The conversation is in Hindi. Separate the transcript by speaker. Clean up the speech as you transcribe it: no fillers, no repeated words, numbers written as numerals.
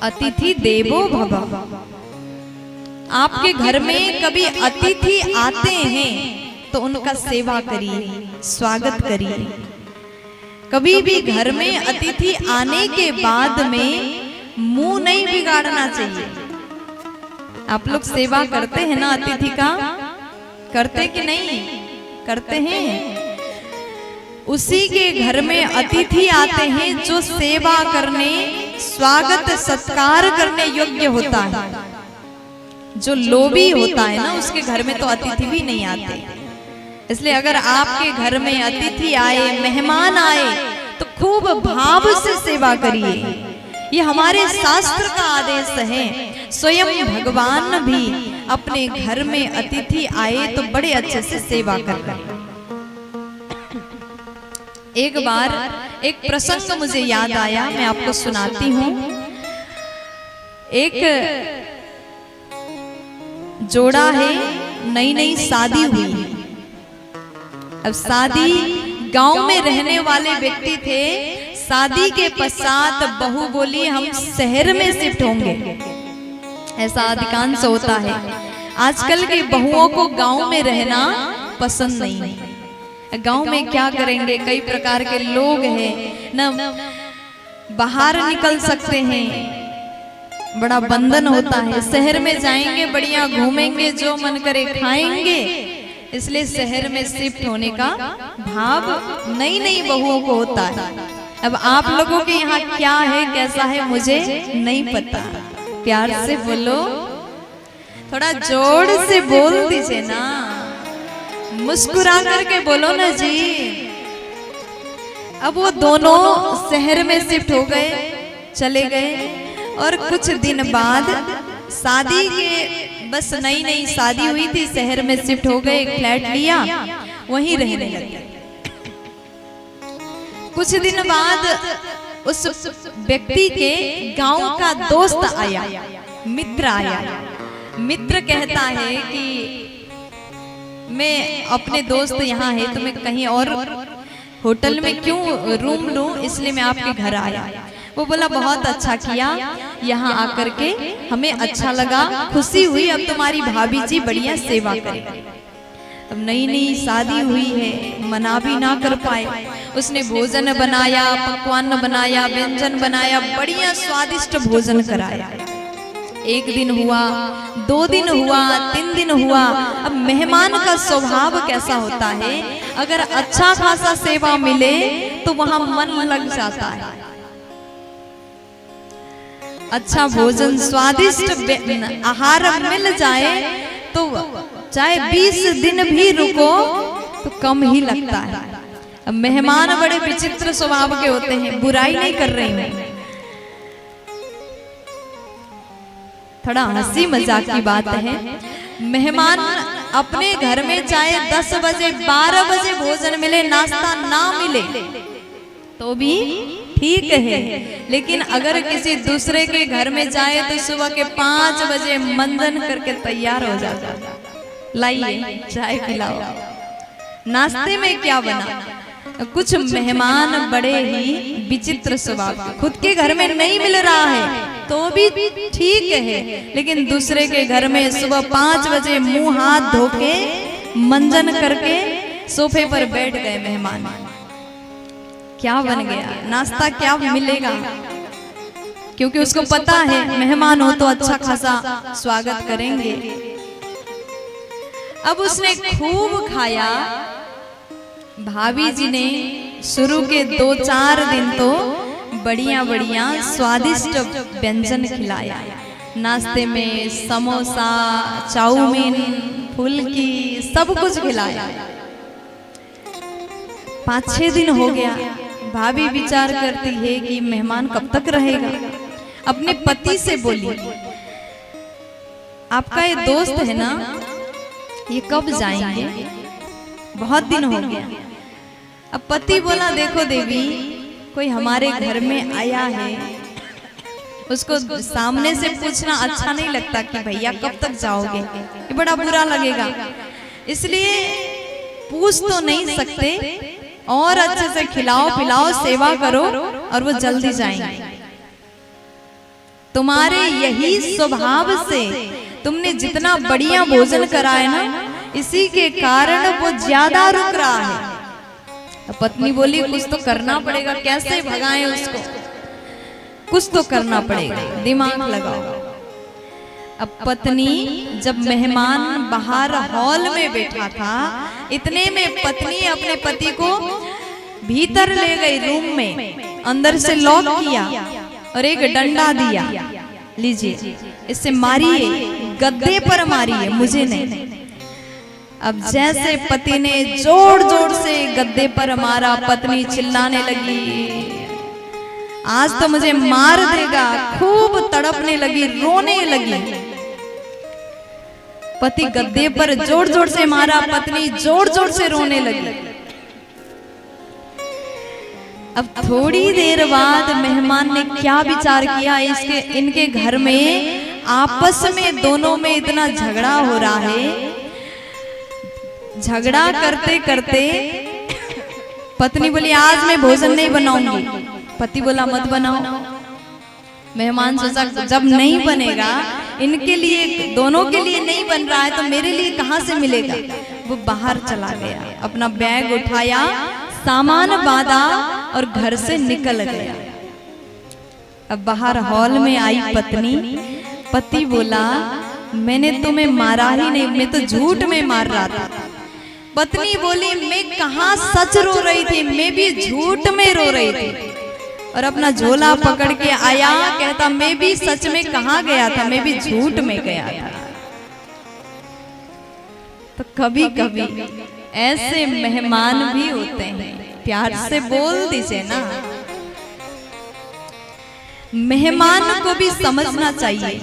Speaker 1: अतिथि देवो भव। आपके घर में कभी अतिथि आते हैं तो उनका सेवा करिए, स्वागत करिए। कभी भी घर में अतिथि आने के बाद में मुंह नहीं बिगाड़ना चाहिए। आप लोग सेवा करते हैं ना अतिथि का, करते कि नहीं करते हैं? उसी के घर में अतिथि आते हैं जो सेवा करने, स्वागत सत्कार करने योग्य होता है। जो लोभी होता है ना उसके घर में तो अतिथि भी नहीं आते। इसलिए अगर आपके घर में अतिथि आए, मेहमान आए तो खूब भाव से सेवा करिए। ये हमारे शास्त्र का आदेश है। स्वयं भगवान भी अपने घर में अतिथि आए तो बड़े अच्छे से सेवा करते हैं। एक बार एक प्रसंग मुझे याद आया, मैं आपको सुनाती हूँ। एक जोड़ा है, नई नई शादी हुई। अब शादी गांव में रहने वाले व्यक्ति थे। शादी के पश्चात बहू बोली हम शहर में शिफ्ट होंगे। ऐसा अधिकांश होता है। आजकल की बहुओं को गांव में रहना पसंद नहीं है। गांव में क्या करेंगे, कई प्रकार के लोग हैं न, बाहर निकल सकते हैं, बड़ा बंधन होता है। शहर में जाएंगे, बढ़िया घूमेंगे, जो मन करे खाएंगे। इसलिए शहर में शिफ्ट होने का भाव नई नई बहुओं को होता है। अब आप लोगों के यहाँ क्या है, कैसा है, मुझे नहीं पता। प्यार से बोलो, थोड़ा जोर से बोल दीजिए ना, मुस्कुरा करके बोलो ना जी। अब वो दोनों शहर में शिफ्ट हो गए, चले गए। और कुछ दिन बाद शादी के, बस नई नई शादी हुई थी, शहर में शिफ्ट हो गए, एक फ्लैट लिया, वहीं रहने लगे। कुछ दिन बाद उस व्यक्ति के गांव का दोस्त आया, मित्र आया। मित्र कहता है कि मैं अपने दोस्त यहाँ है तो मैं कहीं और होटल में क्यों रूम लूं, इसलिए मैं आपके घर आया। वो बोला बहुत अच्छा किया, यहाँ आकर के हमें अच्छा लगा, खुशी हुई। अब तुम्हारी भाभी जी बढ़िया सेवा करें। अब नई नई शादी हुई है, मना भी ना कर पाए। उसने भोजन बनाया, पकवान बनाया, व्यंजन बनाया, बढ़िया स्वादिष्ट भोजन कराया। एक दिन हुआ, 2 दिन हुआ, 3 दिन हुआ। अब मेहमान का स्वभाव कैसा होता है, अगर अच्छा खासा सेवा मिले तो वहां मन लग जाता है। अच्छा भोजन, स्वादिष्ट आहार मिल जाए तो चाहे 20 दिन भी रुको तो कम ही लगता है। अब मेहमान बड़े विचित्र स्वभाव के होते हैं, बुराई नहीं कर रही हूं, थोड़ा हंसी मजाक की बात है। मेहमान अपने घर में चाहे 10 बजे 12 बजे भोजन मिले, नाश्ता ना मिले तो भी ठीक है, लेकिन अगर किसी दूसरे के घर में जाए तो सुबह के 5 बजे मंजन करके तैयार हो जाता, लाइए चाय पिलाओ। नाश्ते में क्या बना? कुछ मेहमान बड़े ही विचित्र स्वभाव, खुद के घर में नहीं मिल रहा है तो भी ठीक है, लेकिन दूसरे के घर में सुबह 5 बजे मुंह हाथ धो के मंजन करके सोफे पर बैठ गए मेहमान। क्या बन गया, नाश्ता क्या मिलेगा? क्योंकि उसको पता है मेहमान हो तो अच्छा खासा स्वागत करेंगे। अब उसने खूब खाया। भाभी जी ने शुरू के 2-4 दिन तो बढ़िया बढ़िया स्वादिष्ट व्यंजन खिलाया। नाश्ते में समोसा, चाउमीन, फुल्की, सब कुछ खिलाया। 5-6 दिन हो गया। भाभी विचार करती है कि मेहमान कब तक रहेगा। अपने पति से बोली, आपका ये दोस्त है ना, ये कब जाएंगे? बहुत दिन हो गया। अब पति बोला, देखो देवी, कोई हमारे घर में आया है, उसको सामने से पूछना अच्छा नहीं लगता कि भैया कब तक जाओगे, ये बड़ा बुरा लगेगा। इसलिए पूछ तो नहीं सकते, और अच्छे से खिलाओ पिलाओ, सेवा करो और वो जल्दी जाएंगे। तो तुम्हारे यही स्वभाव से तुमने जितना बढ़िया भोजन करा है ना, इसी के कारण वो ज्यादा रुक रहा है। तो पत्नी बोली कुछ तो करना पड़ेगा, कैसे भगाएं उसको, कुछ तो करना पड़ेगा, दिमाग लगाओ। अब पत्नी जब मेहमान बाहर हॉल में बैठा था, इतने में पत्नी अपने पति को भीतर ले गई रूम में, अंदर से लॉक किया और एक डंडा दिया, लीजिए इससे मारिए, गद्दे पर मारिए, मुझे नहीं। अब जैसे पति ने जोर जोर से गद्दे पर मारा, पत्नी चिल्लाने लगी, आज तो मुझे मार देगा, खूब तड़पने लगी, रोने लगी। पति गद्दे पर जोर जोर से मारा, पत्नी जोर जोर से रोने लगी। अब थोड़ी देर बाद मेहमान ने क्या विचार किया, इनके घर में आपस में दोनों में इतना झगड़ा हो रहा है। झगड़ा करते करते पत्नी बोली आज मैं भोजन नहीं बनाऊंगी, पति बोला मत बनाओ। मेहमान सोचा जब नहीं बनेगा, इनके लिए, दोनों के लिए नहीं बन रहा है तो मेरे लिए कहां से मिलेगा। वो बाहर चला गया, अपना बैग उठाया, सामान बांधा और घर से निकल गया। अब बाहर हॉल में आई पत्नी, पति बोला मैंने तुम्हें मारा ही नहीं, मैं तो झूठ में मार रहा था। पत्नी बोली मैं कहां सच रो रही थी, मैं भी झूठ में रो रही थी। और अपना झोला पकड़ के आया, कहता मैं भी सच में कहां गया था, मैं भी झूठ में गया था। तो कभी कभी ऐसे मेहमान भी होते हैं, प्यार से बोल दीजिए ना। मेहमान को भी समझना चाहिए